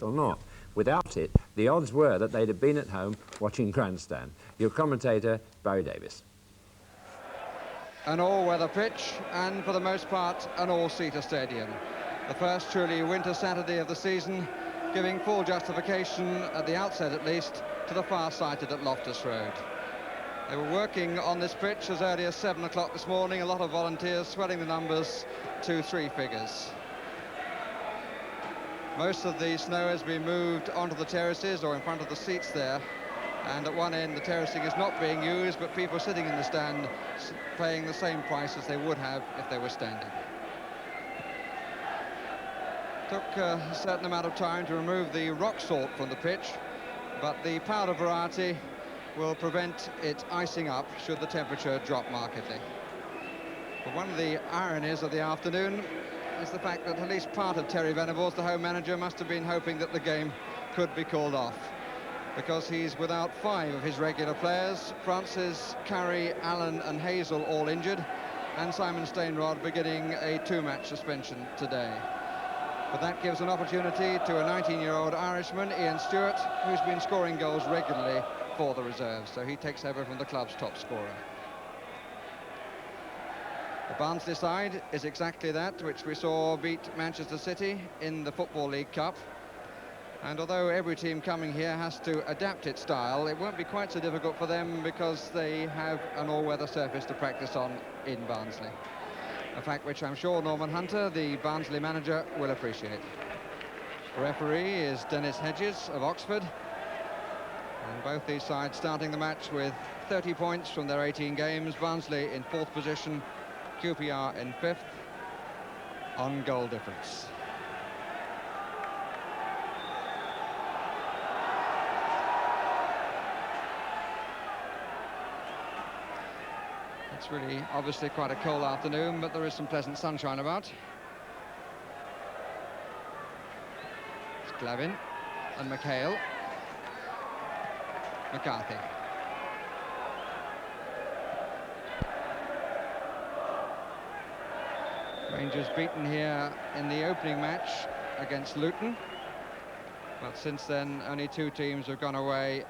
or not. Without it, the odds were that they'd have been at home watching Grandstand. Your commentator, Barry Davis. An all-weather pitch, and for the most part, an all-seater stadium. The first truly winter Saturday of the season, giving full justification, at the outset at least, to the far-sighted at Loftus Road. They were working on this pitch as early as 7 o'clock this morning, a lot of volunteers swelling the numbers to 3 figures. Most of the snow has been moved onto the terraces or in front of the seats there, and at one end the terracing is not being used, but people sitting in the stand paying the same price as they would have if they were standing. Took a certain amount of time to remove the rock salt from the pitch, but the powder variety will prevent it icing up should the temperature drop markedly. But one of the ironies of the afternoon is the fact that at least part of Terry Venables, the home manager, must have been hoping that the game could be called off, because he's without 5 of his regular players: Francis, Carey, Allen and Hazel all injured, and Simon Stainrod beginning a 2-match suspension today. But that gives an opportunity to a 19-year-old Irishman, Ian Stewart, who's been scoring goals regularly for the reserves, so he takes over from the club's top scorer. The Barnsley side is exactly that which we saw beat Manchester City in the Football League Cup. And although every team coming here has to adapt its style, it won't be quite so difficult for them because they have an all-weather surface to practice on in Barnsley. A fact which I'm sure Norman Hunter, the Barnsley manager, will appreciate. The referee is Dennis Hedges of Oxford. And both these sides starting the match with 30 points from their 18 games. Barnsley in 4th position, QPR in 5th, on goal difference. It's really obviously quite a cold afternoon, but there is some pleasant sunshine about. It's Glavin and McHale. McCarthy. Rangers beaten here in the opening match against Luton, but since then only 2 teams have gone away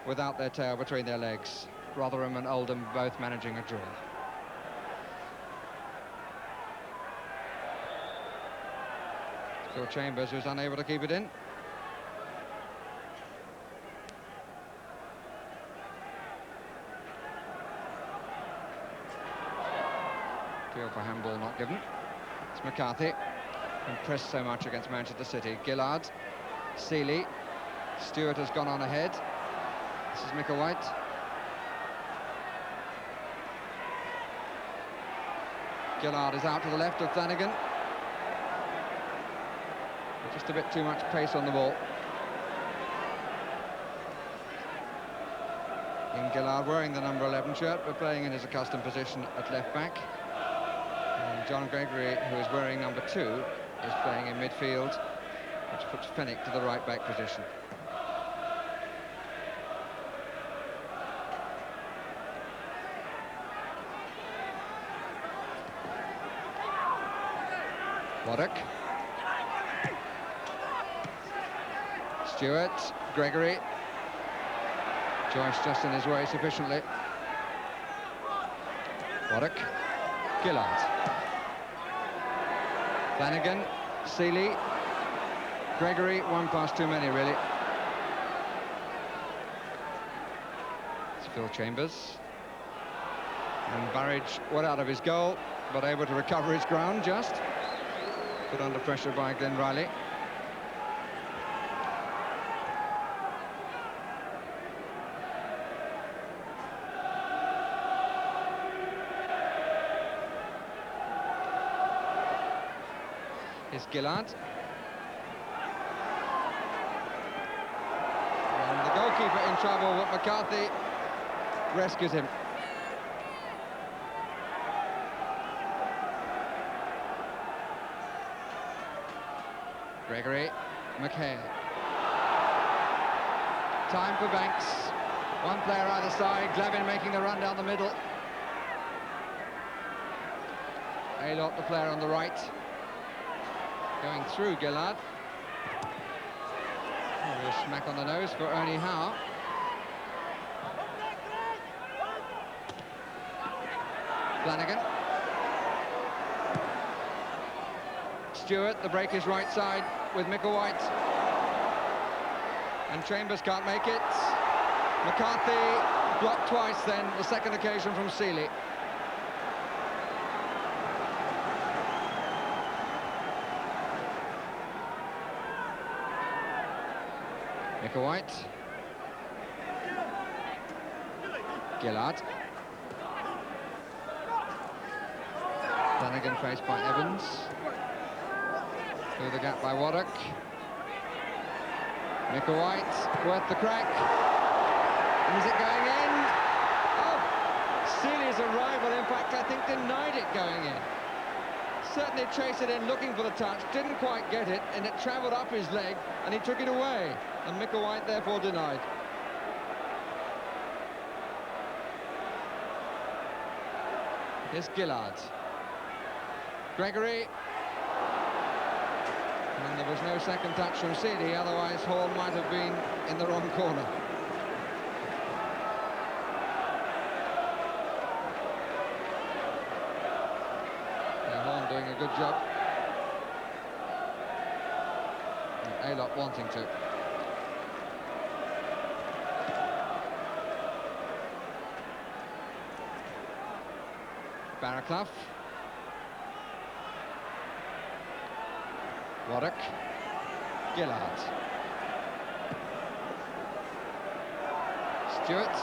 without their tail between their legs. Rotherham and Oldham both managing a draw. Phil Chambers, who's unable to keep it in. Deal for handball not given. It's McCarthy, impressed so much against Manchester City. Gillard, Seeley, Stewart has gone on ahead. This is Micklewhite. Gillard is out to the left of Flanagan. But just a bit too much pace on the ball. In Gillard wearing the number 11 shirt, but playing in his accustomed position at left back. And John Gregory, who is wearing number 2, is playing in midfield, which puts Fenwick to the right back position. Waddock. Stewart, Gregory. Joyce just in his way sufficiently. Waddock. Gillard. Flanagan, Seeley. Gregory, 1 pass too many really. It's Phil Chambers. And Burridge well out of his goal, but able to recover his ground just. Put under pressure by Glenn Riley. Here's Gillard. And the goalkeeper in trouble, but McCarthy rescues him. Gregory, McHale. Time for Banks. 1 player either side. Glavin making the run down the middle. Aylott, the player on the right, going through Gillard. Smack on the nose for Ernie Howe. Flanagan. Stewart, the break is right side with Micklewhite. And Chambers can't make it. McCarthy blocked twice then, the second occasion from Seeley. Micklewhite. Gillard. Flanagan faced by Evans. Through the gap by Waddock. Micklewhite, worth the crack. And is it going in? Oh, Seeley's arrival, in fact, I think denied it going in. Certainly chased it in, looking for the touch, didn't quite get it, and it travelled up his leg, and he took it away. And Micklewhite therefore denied. Here's Gillard. Gregory. And there was no second touch from Seeley, otherwise Hall might have been in the wrong corner. Yeah, Hall doing a good job. And Alop wanting to. Barraclough. Waddock. Gillard. Stewart.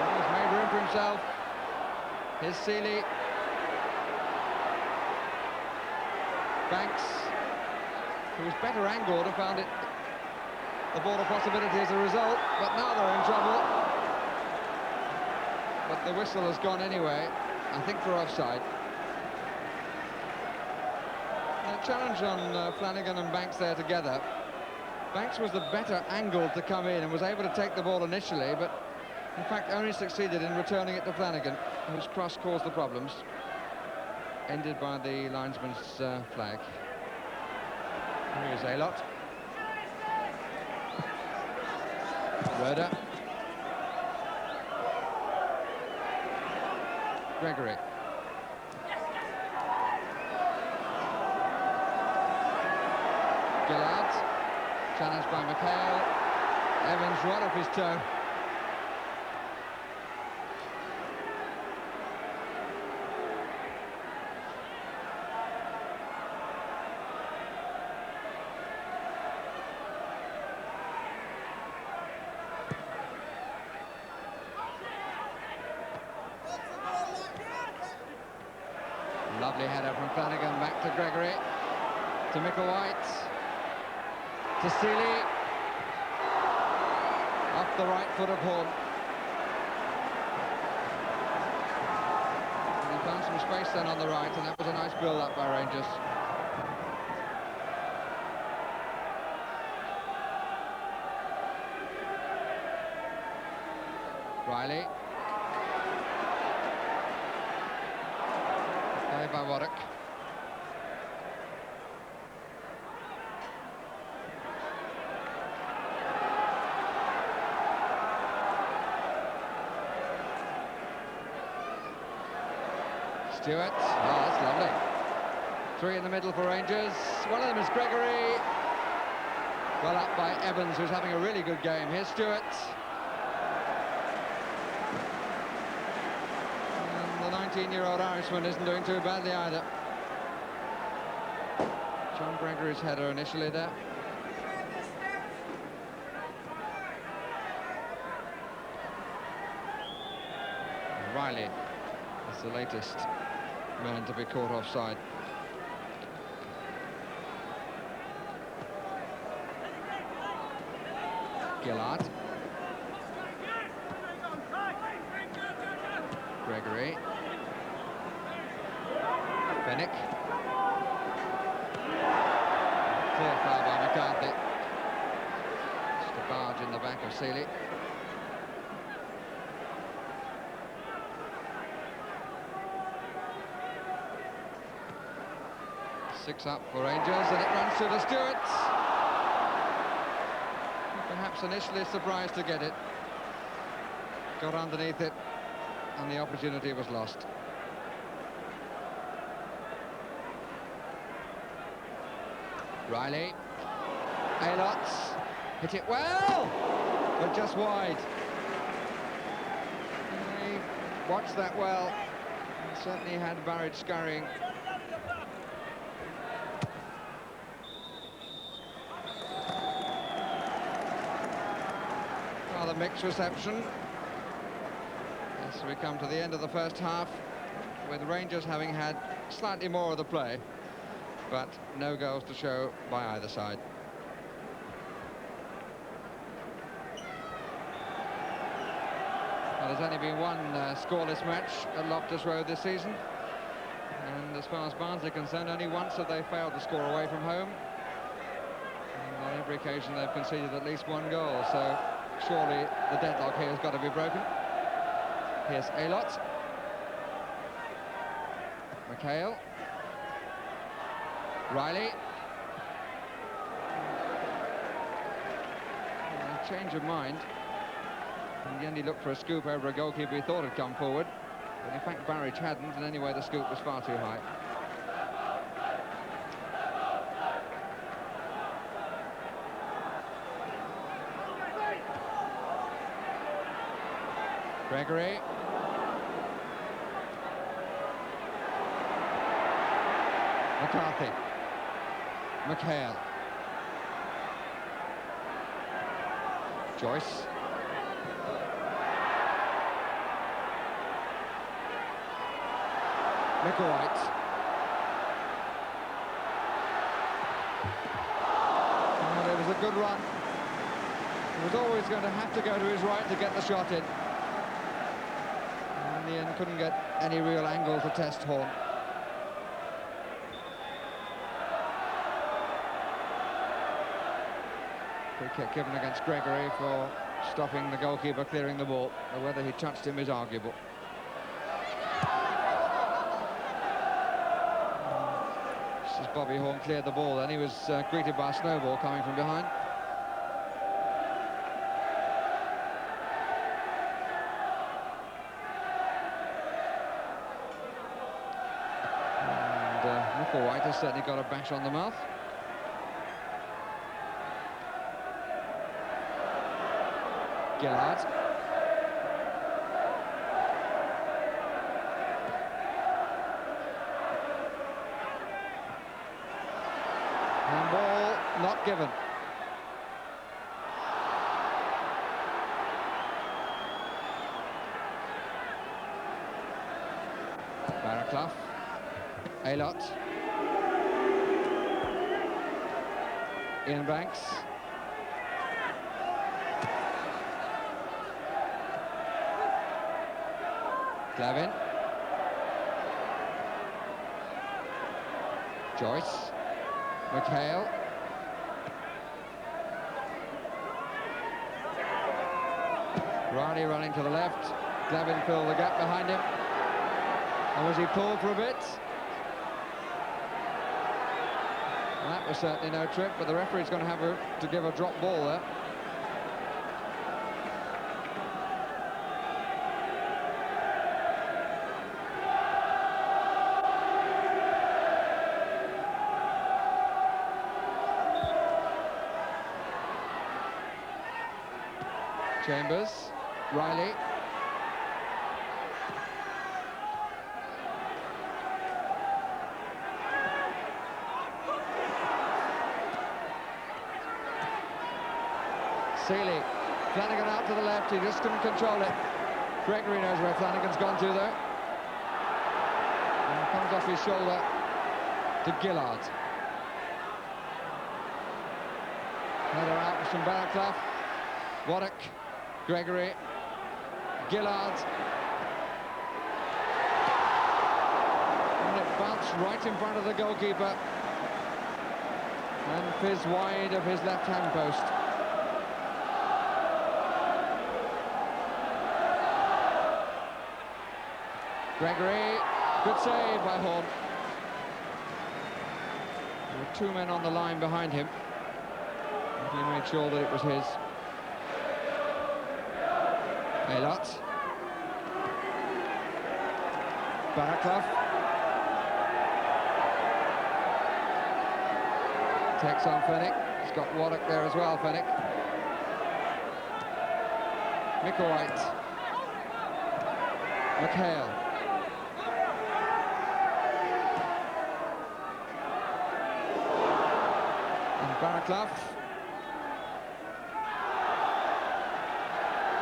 He's made room for himself. Here's Seeley. Banks, who was better angled, and found it the ball a possibility as a result, but now they're in trouble. But the whistle has gone anyway, I think for offside. A challenge on Flanagan and Banks there together. Banks was the better angled to come in and was able to take the ball initially, but in fact only succeeded in returning it to Flanagan, whose cross caused the problems. Ended by the linesman's flag. Here is Alot. Roeder. Gregory. Gillard. Challenged by McHale. Evans right off his toe. Lovely header from Flanagan, back to Gregory, to Micklewhite, to Seeley, off the right foot of Hall. And he found some space then on the right, and that was a nice build-up by Rangers. Riley. By Waddock. Stewart. Oh, that's lovely. Three in the middle for Rangers. One of them is Gregory. Well up by Evans, who's having a really good game. Here's Stewart. The 19-year-old Irishman isn't doing too badly either. John Gregory's header initially there. And Riley is the latest man to be caught offside. Gillard. Gregory. Fennick. Clear foul by McCarthy. Just a barge in the back of Seeley. 6 up for Rangers, and it runs to the Stewarts. Perhaps initially surprised to get it. Got underneath it, and the opportunity was lost. Riley. Aylots. Hit it well, but just wide. He watched that well. He certainly had Barrage scurrying. Rather mixed reception. As we come to the end of the first half, with Rangers having had slightly more of the play, but no goals to show by either side. Well, there's only been one scoreless match at Loftus Road this season, and as far as Barnsley are concerned, only once have they failed to score away from home, and on every occasion they've conceded at least one goal, so surely the deadlock here has got to be broken. Here's Aylott. McHale. Riley. Change of mind. In the end, he looked for a scoop over a goalkeeper he thought had come forward, but in fact Barrage hadn't, and anyway the scoop was far too high. Gregory. McCarthy. McHale. Joyce. Micklewhite. And it was a good run. He was always going to have to go to his right to get the shot in. And in the end, couldn't get any real angle to test Horn. Free kick given against Gregory for stopping the goalkeeper clearing the ball, but whether he touched him is arguable. Just as Bobby Horn cleared the ball, then he was greeted by a snowball coming from behind. And Micklewhite has certainly got a bash on the mouth. Gillard. And ball not given. Barraclough. Aylott. Ian Banks. Glavin. Joyce. McHale. Riley running to the left. Glavin filled the gap behind him. And was he pulled for a bit? Well, that was certainly no trip, but the referee's going to have to give a drop ball there. Chambers, Riley. Seeley, Flanagan out to the left, he just couldn't control it. Gregory knows where Flanagan's gone to though. And comes off his shoulder to Gillard. Header out from Barraclough. Waddock. Gregory, Gillard, and it bounced right in front of the goalkeeper and fizzed wide of his left-hand post. Gregory, good save by Horn. There were two men on the line behind him. He made sure that it was his. Elot. Baraclough. Takes on Fennick. He's got Waddock there as well, Fennick. Micklewhite. McHale. And Baraclough.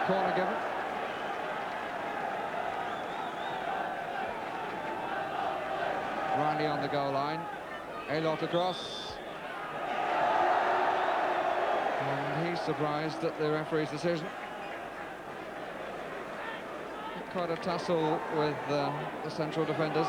Corner given. Riley on the goal line. Elot across. And he's surprised at the referee's decision. Quite a tussle with the central defenders.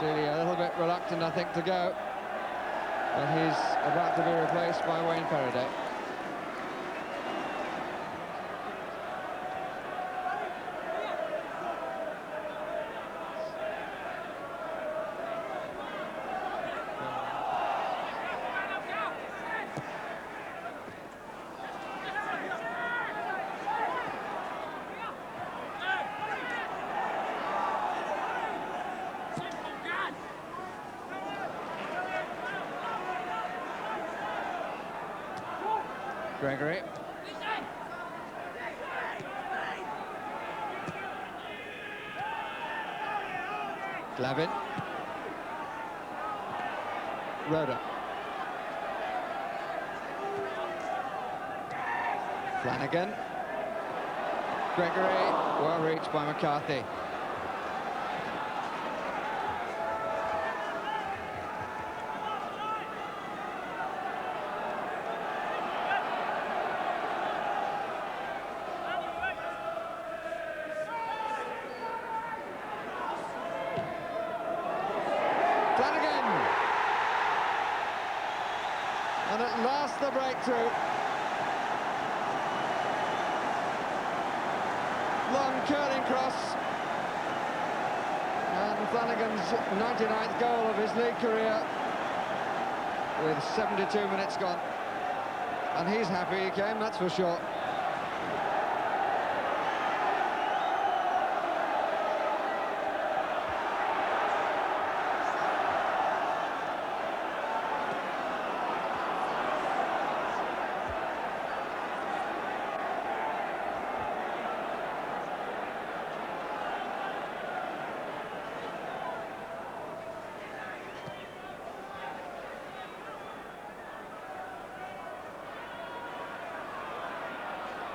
Seeley a little bit reluctant, I think, to go. But he's about to be replaced by Wayne Faraday. Gregory. Glavin. Rhoda. Flanagan. Gregory, well reached by McCarthy. Flanagan! And at last the breakthrough. Long curling cross. And Flanagan's 99th goal of his league career with 72 minutes gone. And he's happy he came, that's for sure.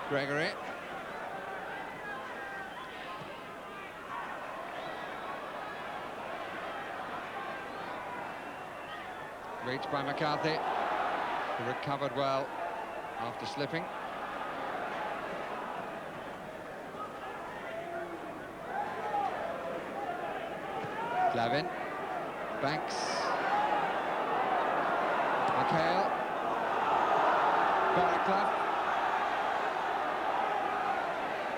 Gregory. Reached by McCarthy, who recovered well after slipping. Glavin. Banks. McHale. Baraclough.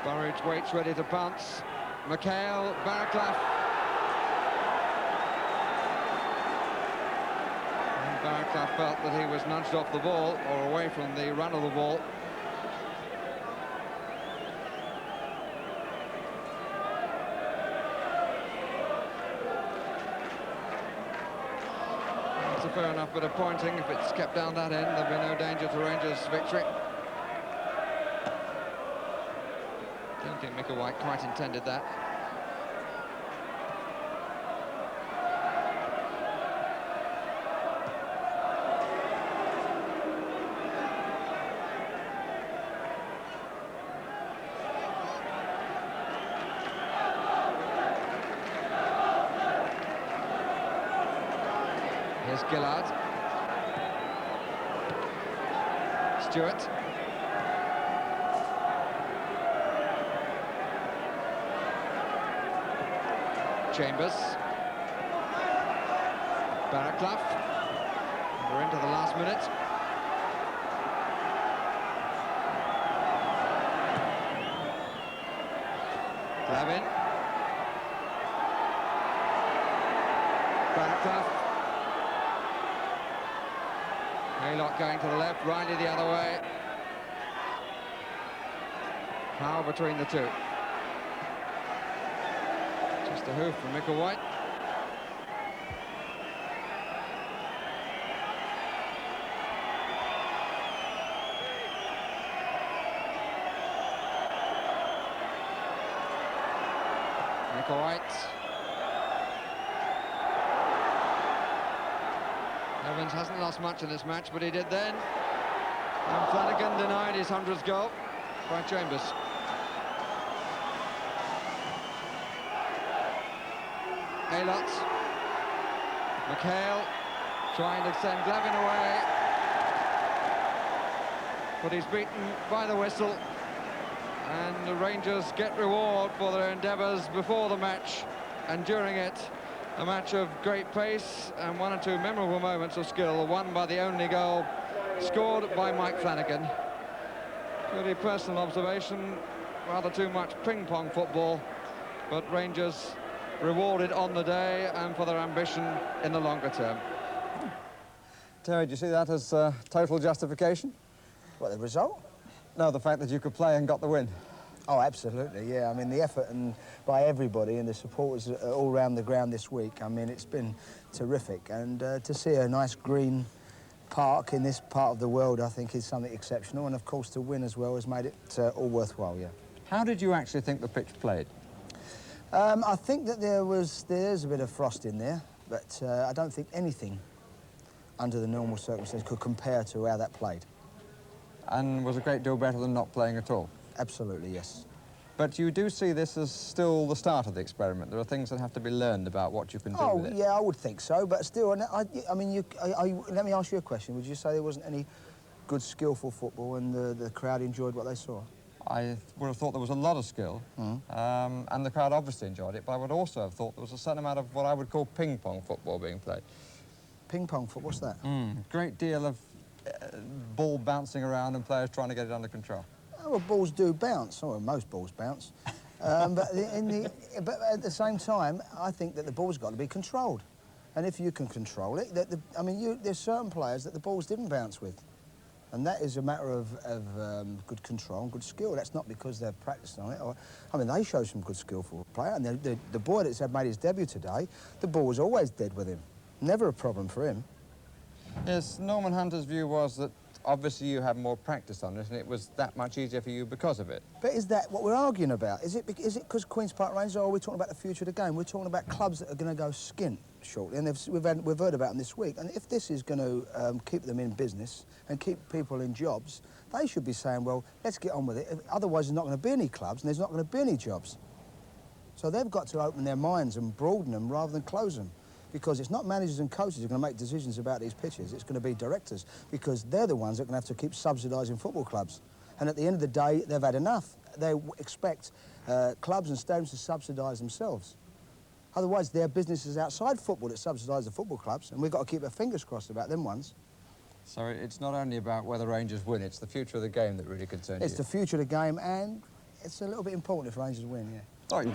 Burridge waits ready to pounce. McHale, Baraclough. And Baraclough felt that he was nudged off the ball or away from the run of the ball. That's a fair enough bit of pointing. If it's kept down that end, there'll be no danger to Rangers' victory. I don't think Micklewhite quite intended that. Here's Gillard. Stewart. Chambers. Barraclough. We're into the last minute. Glavin. Barraclough. Haylock going to the left, Riley the other way. Howe between the two. Just a hoof from Micklewhite. Micklewhite. Evans hasn't lost much in this match, but he did then. And Flanagan denied his 100th goal by Chambers. Aylott. McHale trying to send Glavin away. But he's beaten by the whistle. And the Rangers get reward for their endeavours before the match and during it. A match of great pace and one or two memorable moments of skill, won by the only goal scored by Mike Flanagan. Purely personal observation, rather too much ping-pong football, but Rangers rewarded on the day and for their ambition in the longer term. Terry, do you see that as total justification? What, the result? No, the fact that you could play and got the win. Oh, absolutely, yeah. I mean, the effort by everybody and the supporters all around the ground this week, I mean, it's been terrific. And to see a nice green park in this part of the world, I think, is something exceptional. And, of course, to win as well has made it all worthwhile, yeah. How did you actually think the pitch played? I think that there's a bit of frost in there, but I don't think anything under the normal circumstances could compare to how that played. And was a great deal better than not playing at all? Absolutely, yes. But you do see this as still the start of the experiment. There are things that have to be learned about what you can do with it. Oh, yeah, I would think so, but still, I mean, let me ask you a question. Would you say there wasn't any good, skillful football and the crowd enjoyed what they saw? I would have thought there was a lot of skill, and the crowd obviously enjoyed it, but I would also have thought there was a certain amount of what I would call ping-pong football being played. Ping-pong football, what's that? Great deal of ball bouncing around and players trying to get it under control. Oh, well, balls do bounce, or most balls bounce. But at the same time, I think that the ball's got to be controlled. And if you can control it, I mean, there's certain players that the balls didn't bounce with. And that is a matter of good control and good skill. That's not because they've practiced on it. I mean, they show some good skillful play. And the boy that's made his debut today, the ball was always dead with him. Never a problem for him. Yes, Norman Hunter's view was that obviously you had more practice on it and it was that much easier for you because of it. But is that what we're arguing about? Is it because Queen's Park Rangers, or are we talking about the future of the game? We're talking about clubs that are going to go skint shortly, and we've heard about them this week. And if this is going to keep them in business and keep people in jobs, they should be saying, well, let's get on with it. Otherwise, there's not going to be any clubs and there's not going to be any jobs. So they've got to open their minds and broaden them rather than close them. Because it's not managers and coaches who are going to make decisions about these pitches. It's going to be directors, because they're the ones that are going to have to keep subsidising football clubs. And at the end of the day, they've had enough. They expect clubs and stadiums to subsidise themselves. Otherwise, there are businesses outside football that subsidise the football clubs, and we've got to keep our fingers crossed about them ones. So it's not only about whether Rangers win, it's the future of the game that really concerns you. It's the future of the game, and it's a little bit important if Rangers win, yeah. Right,